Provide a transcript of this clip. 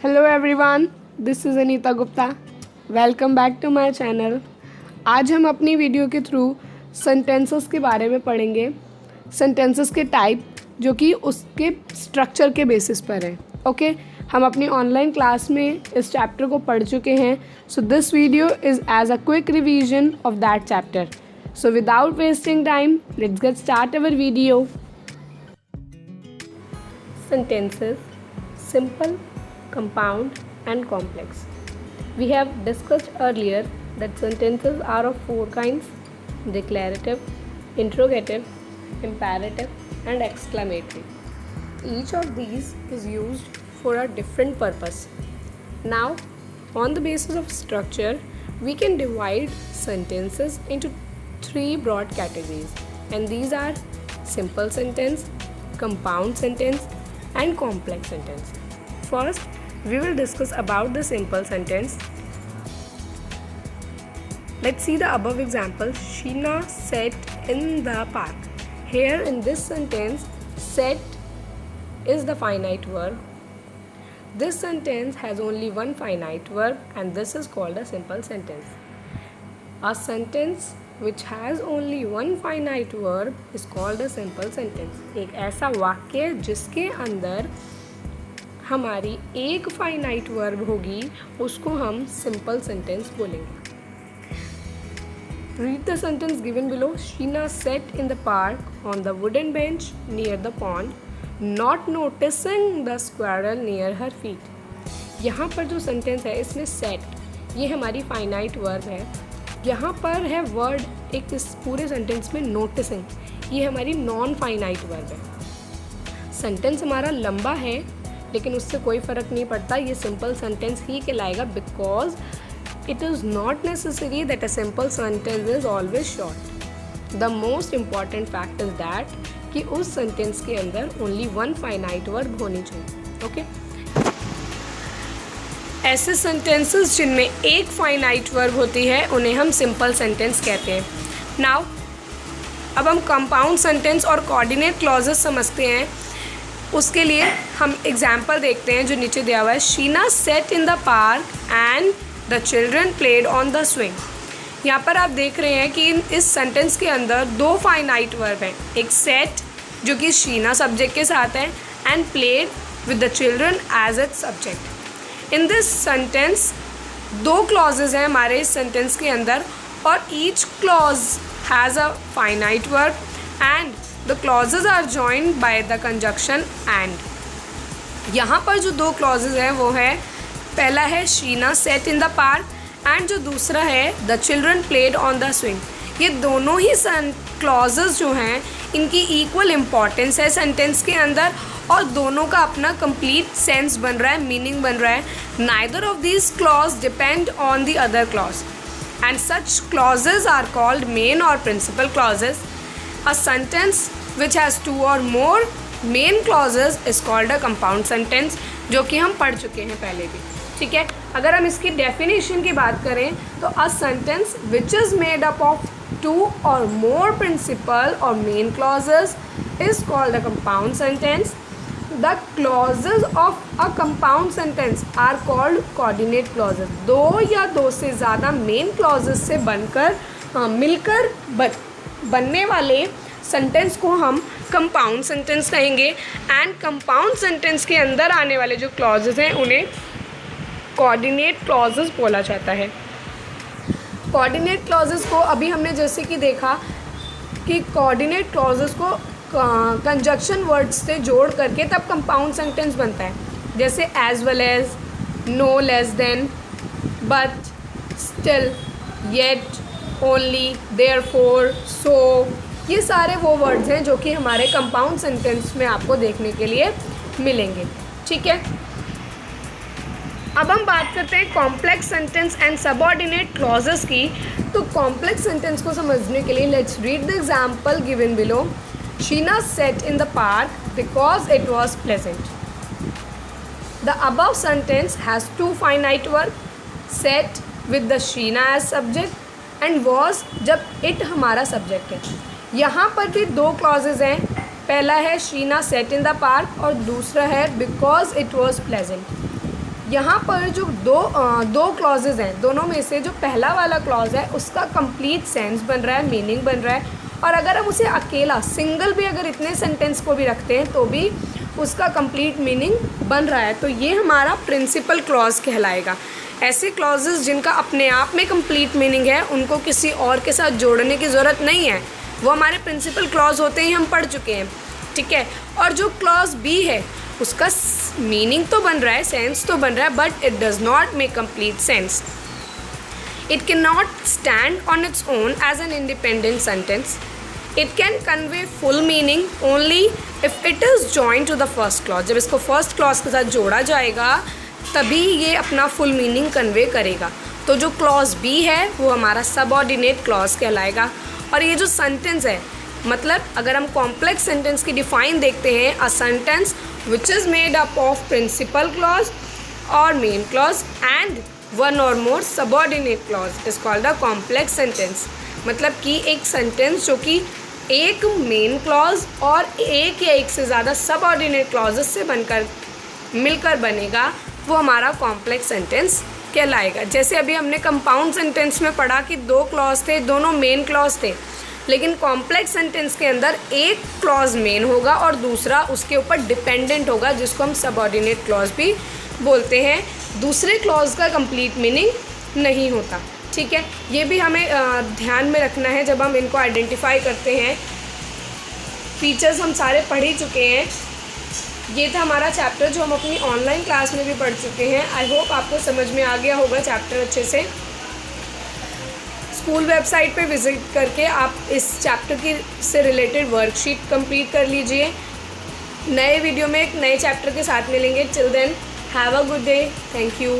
Hello everyone, this is Anita Gupta. Welcome back to my channel. आज हम अपनी वीडियो के थ्रू सेंटेंसेस के बारे में पढ़ेंगे। सेंटेंसेस के टाइप जो कि उसके स्ट्रक्चर के बेसिस पर है। ओके, हम अपनी ऑनलाइन क्लास में इस चैप्टर को पढ़ चुके हैं। So this video is as a quick revision of that chapter. So without wasting time, let's get start our video. Sentences: simple, compound and complex. We have discussed earlier that sentences are of four kinds: declarative, interrogative, imperative and exclamatory. Each of these is used for a different purpose. Now, on the basis of structure, we can divide sentences into three broad categories, and these are simple sentence, compound sentence and complex sentence. First, we will discuss about the simple sentence. Let's see the above example. Sheena sat in the park. Here in this sentence, sat is the finite verb. This sentence has only one finite verb and this is called a simple sentence. A sentence which has only one finite verb is called a simple sentence. एक ऐसा वाक्य जिसके अंदर हमारी एक finite verb होगी उसको हम सिंपल सेंटेंस बोलेंगे. Read the sentence given below. Sheena sat in the park on the wooden bench near the pond, not noticing the squirrel near her feet. यहाँ पर जो सेंटेंस है इसमें set ये हमारी फाइनाइट वर्ब है. यहाँ पर है वर्ड एक इस पूरे सेंटेंस में नोटिसिंग, ये हमारी नॉन फाइनाइट वर्ब है. सेंटेंस हमारा लंबा है लेकिन उससे कोई फ़र्क नहीं पड़ता, ये सिंपल सेंटेंस ही कहलाएगा because it is not necessary that a simple sentence is always short. The most important fact is that कि उस सेंटेंस के अंदर ओनली वन फाइनाइट वर्ब होनी चाहिए. ओके, ऐसे सेंटेंसेस जिनमें एक फाइनाइट वर्ब होती है उन्हें हम सिंपल सेंटेंस कहते हैं. नाउ अब हम कंपाउंड सेंटेंस और कोऑर्डिनेट क्लॉजेस समझते हैं. उसके लिए हम एग्जाम्पल देखते हैं जो नीचे दिया हुआ है. Sheena sat in the park and the children played on the swing. यहाँ पर आप देख रहे हैं कि इस सेंटेंस के अंदर दो फाइनाइट वर्ब हैं. एक सेट जो कि शीना सब्जेक्ट के साथ है and played with the children as its subject. In this sentence दो क्लॉजेज हैं हमारे इस सेंटेंस के अंदर और each clause has a finite verb and the clauses are joined by the conjunction and. यहाँ पर जो दो क्लॉजेज हैं वो है, पहला है Sheena sat in the park and जो दूसरा है the children played on the swing. ये दोनों ही क्लॉजेज जो हैं इनकी इक्वल इम्पॉर्टेंस है सेंटेंस के अंदर और दोनों का अपना कंप्लीट सेंस बन रहा है, मीनिंग बन रहा है. Neither of these clause depend on the other clause and such clauses are called main or principal clauses. A sentence which has two or more main clauses is called a compound sentence, जो कि हम पढ़ चुके हैं पहले भी. ठीक है, अगर हम इसकी डेफिनेशन की बात करें तो अ sentence which is made up of two or more principal or main clauses is called a compound sentence. The clauses of a compound sentence are called coordinate clauses. दो या दो से ज़्यादा main clauses से मिलकर बनने वाले सेंटेंस को हम कंपाउंड सेंटेंस कहेंगे एंड कंपाउंड सेंटेंस के अंदर आने वाले जो क्लॉजेज हैं उन्हें कोऑर्डिनेट क्लॉजेज बोला जाता है. कोऑर्डिनेट क्लॉजेस को अभी हमने जैसे कि देखा कि कोऑर्डिनेट क्लॉजेस को कंजक्शन वर्ड्स से जोड़ करके तब कंपाउंड सेंटेंस बनता है. जैसे as well as, no less than, but, still, yet, only, therefore, so, ये सारे वो वर्ड्स हैं जो कि हमारे कंपाउंड सेंटेंस में आपको देखने के लिए मिलेंगे. ठीक है, अब हम बात करते हैं complex sentence and subordinate clauses की. तो कॉम्प्लेक्स सेंटेंस को समझने के लिए let's read the example given below. Sheena sat in the park because it was pleasant. The above sentence has two finite verb, sat with the Sheena as subject and was जब इट हमारा subject है. यहाँ पर भी दो क्लॉजेज हैं, पहला है Sheena sat in the park और दूसरा है बिकॉज इट वॉज प्लेजेंट. यहाँ पर जो दो क्लॉजेज़ हैं, दोनों में से जो पहला वाला क्लॉज है उसका कंप्लीट सेंस बन रहा है, मीनिंग बन रहा है, और अगर हम उसे अकेला सिंगल भी अगर इतने सेंटेंस को भी रखते हैं तो भी उसका कंप्लीट मीनिंग बन रहा है, तो ये हमारा प्रिंसिपल क्लॉज कहलाएगा। ऐसे क्लॉजेज़ जिनका अपने आप में कंप्लीट मीनिंग है, उनको किसी और के साथ जोड़ने की ज़रूरत नहीं है, वो हमारे प्रिंसिपल क्लॉज होते ही हम पढ़ चुके हैं, ठीक है। और जो क्लॉज बी है उसका मीनिंग तो बन रहा है, सेंस तो बन रहा है, but it does not make complete sense. It can not stand on its own as an independent sentence. It can convey full meaning only if it is joint to the first clause. जब इसको first clause के साथ जोड़ा जाएगा तभी ये अपना full meaning convey करेगा। तो जो क्लॉज बी है वो हमारा सबऑर्डिनेट क्लॉज कहलाएगा। और ये जो सेंटेंस है, मतलब अगर हम कॉम्प्लेक्स सेंटेंस की डिफाइन देखते हैं, a sentence which is made up of principal clause or main clause and one or more subordinate clause is called a complex sentence. मतलब कि एक सेंटेंस जो कि एक मेन क्लॉज और एक या एक से ज़्यादा सबऑर्डिनेट क्लॉजेस से बनकर मिलकर बनेगा, वो हमारा कॉम्प्लेक्स सेंटेंस कहलाएगा। जैसे अभी हमने कंपाउंड सेंटेंस में पढ़ा कि दो क्लॉज थे, दोनों मेन क्लॉज थे, लेकिन कॉम्प्लेक्स सेंटेंस के अंदर एक क्लॉज मेन होगा और दूसरा उसके ऊपर डिपेंडेंट होगा, जिसको हम सबऑर्डिनेट क्लॉज भी बोलते हैं। दूसरे क्लॉज का कंप्लीट मीनिंग नहीं होता, ठीक है। ये भी हमें ध्यान में रखना है जब हम इनको आइडेंटिफाई करते हैं। फीचर्स हम सारे पढ़ ही चुके हैं। ये था हमारा चैप्टर जो हम अपनी ऑनलाइन क्लास में भी पढ़ चुके हैं। आई होप आपको समझ में आ गया होगा चैप्टर अच्छे से। स्कूल वेबसाइट पे विज़िट करके आप इस चैप्टर की से रिलेटेड वर्कशीट कंप्लीट कर लीजिए। नए वीडियो में एक नए चैप्टर के साथ मिलेंगे। Till then have a good day. Thank you.